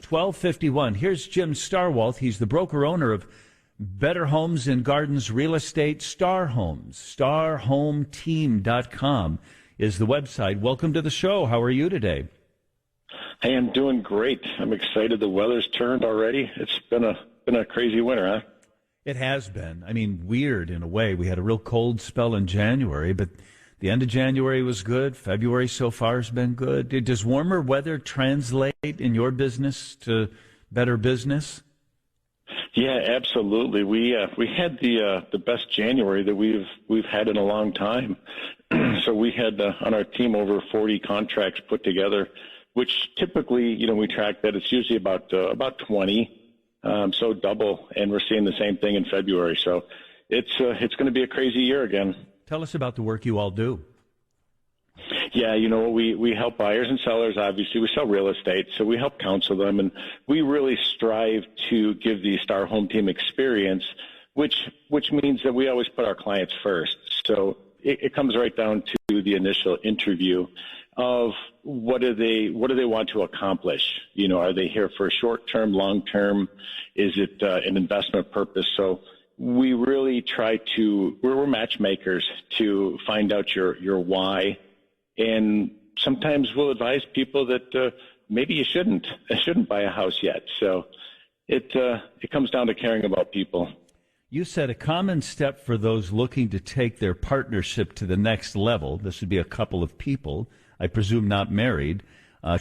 1251. Here's Jim Starwalt. He's the broker-owner of Better Homes and Gardens Real Estate, Star Homes. StarHomeTeam.com is the website. Welcome to the show. How are you today? Hey, I'm doing great. I'm excited. The weather's turned already. It's been a crazy winter, huh? It has been. I mean, weird in a way. We had a real cold spell in January, but the end of January was good. February so far has been good. Does warmer weather translate in your business to better business? Yeah, absolutely. We had the best January that we've had in a long time. So we had on our team over 40 contracts put together, which typically, we track that it's usually about 20. So double, and we're seeing the same thing in February. So it's going to be a crazy year again. Tell us about the work you all do. Yeah, we help buyers and sellers. Obviously, we sell real estate, so we help counsel them, and we really strive to give the Star Home Team experience, which means that we always put our clients first. So it comes right down to the initial interview of what do they want to accomplish? Are they here for short-term, long-term? Is it an investment purpose? So we really try we're matchmakers to find out your why. And sometimes we'll advise people that maybe you shouldn't buy a house yet. So it comes down to caring about people. You said a common step for those looking to take their partnership to the next level, this would be a couple of people, I presume not married,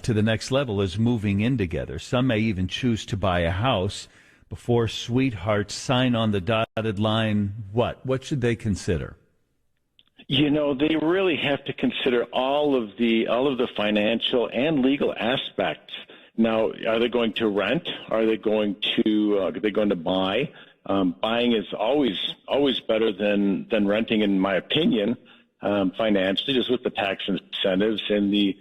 to the next level is moving in together. Some may even choose to buy a house before sweethearts sign on the dotted line. What should they consider? They really have to consider all of the financial and legal aspects. Now, are they going to rent? Are they going to buy? Buying is always better than renting, in my opinion, financially, just with the tax incentives and the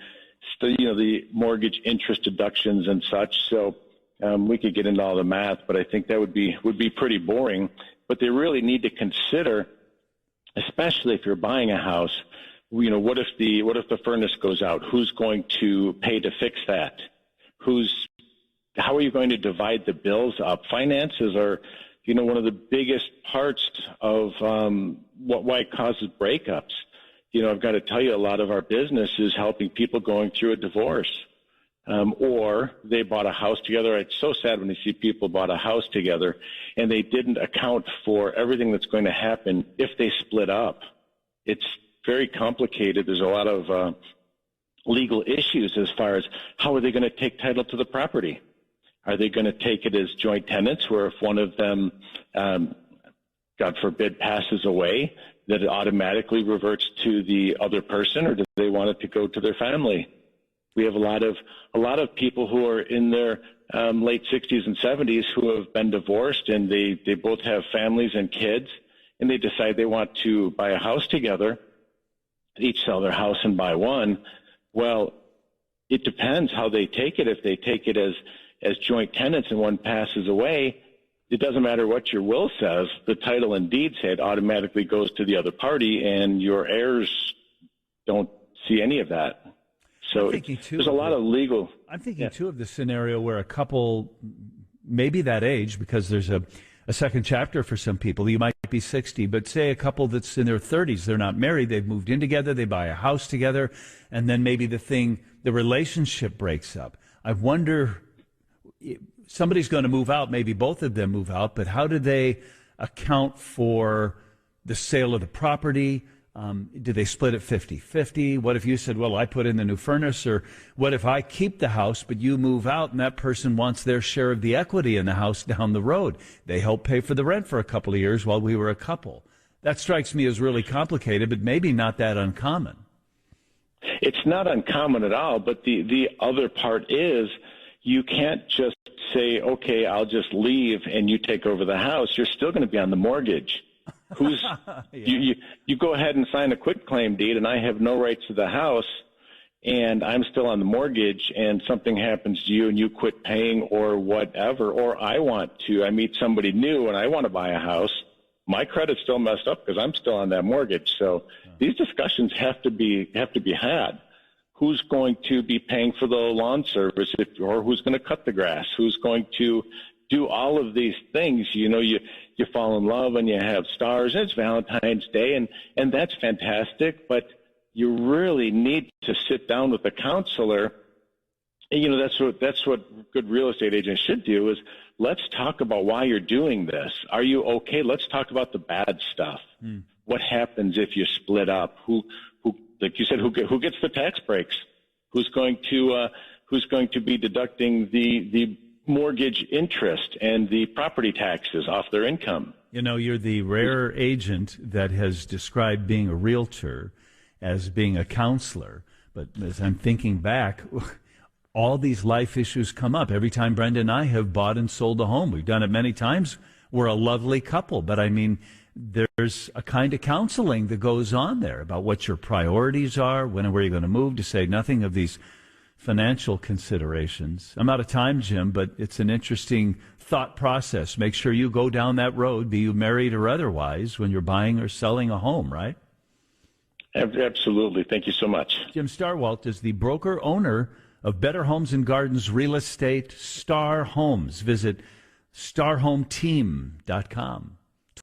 mortgage interest deductions and such. So we could get into all the math, but I think that would be pretty boring. But they really need to consider, especially if you're buying a house, what if the furnace goes out? Who's going to pay to fix that? How are you going to divide the bills up? Finances are, one of the biggest parts of why it causes breakups. I've got to tell you, a lot of our business is helping people going through a divorce, or they bought a house together. It's so sad when you see people bought a house together and they didn't account for everything that's going to happen if they split up. It's very complicated. There's a lot of legal issues as far as how are they going to take title to the property? Are they going to take it as joint tenants, where if one of them, God forbid, passes away, that it automatically reverts to the other person, or do they want it to go to their family? We have a lot of people who are in their late 60s and 70s who have been divorced, and they both have families and kids, and they decide they want to buy a house together, each sell their house and buy one. Well, it depends how they take it. If they take it as joint tenants and one passes away, it doesn't matter what your will says. The title and deed say it automatically goes to the other party, and your heirs don't see any of that. So there's a lot of legal. I'm thinking, too, of the scenario where a couple, maybe that age, because there's a second chapter for some people. You might be 60, but say a couple that's in their 30s, they're not married, they've moved in together, they buy a house together, and then maybe the relationship breaks up. I wonder, somebody's going to move out, maybe both of them move out, but how do they account for the sale of the property? Do they split it 50-50? What if you said, well, I put in the new furnace? Or what if I keep the house, but you move out and that person wants their share of the equity in the house down the road? They help pay for the rent for a couple of years while we were a couple. That strikes me as really complicated, but maybe not that uncommon. It's not uncommon at all, but the other part is you can't just say, okay, I'll just leave and you take over the house. You're still going to be on the mortgage. You go ahead and sign a quitclaim deed, and I have no rights to the house, and I'm still on the mortgage, and something happens to you and you quit paying or whatever, or I meet somebody new and I want to buy a house, my credit's still messed up because I'm still on that mortgage. So these discussions have to be had. who's going to be paying for the lawn service, or who's going to cut the grass, who's going to do all of these things. You fall in love and you have stars, and it's Valentine's Day, and that's fantastic, but you really need to sit down with a counselor. And, that's what good real estate agents should do is, let's talk about why you're doing this. Are you okay? Let's talk about the bad stuff. What happens if you split up? Who, like you said, who gets the tax breaks? Who's going to be deducting the mortgage interest and the property taxes off their income? You're the rare agent that has described being a realtor as being a counselor. But as I'm thinking back, all these life issues come up every time Brenda and I have bought and sold a home. We've done it many times. We're a lovely couple, but I mean, there's a kind of counseling that goes on there about what your priorities are, when and where you're going to move, to say nothing of these financial considerations. I'm out of time, Jim, but it's an interesting thought process. Make sure you go down that road, be you married or otherwise, when you're buying or selling a home, right? Absolutely. Thank you so much. Jim Starwalt is the broker owner of Better Homes and Gardens Real Estate, Star Homes. Visit starhometeam.com.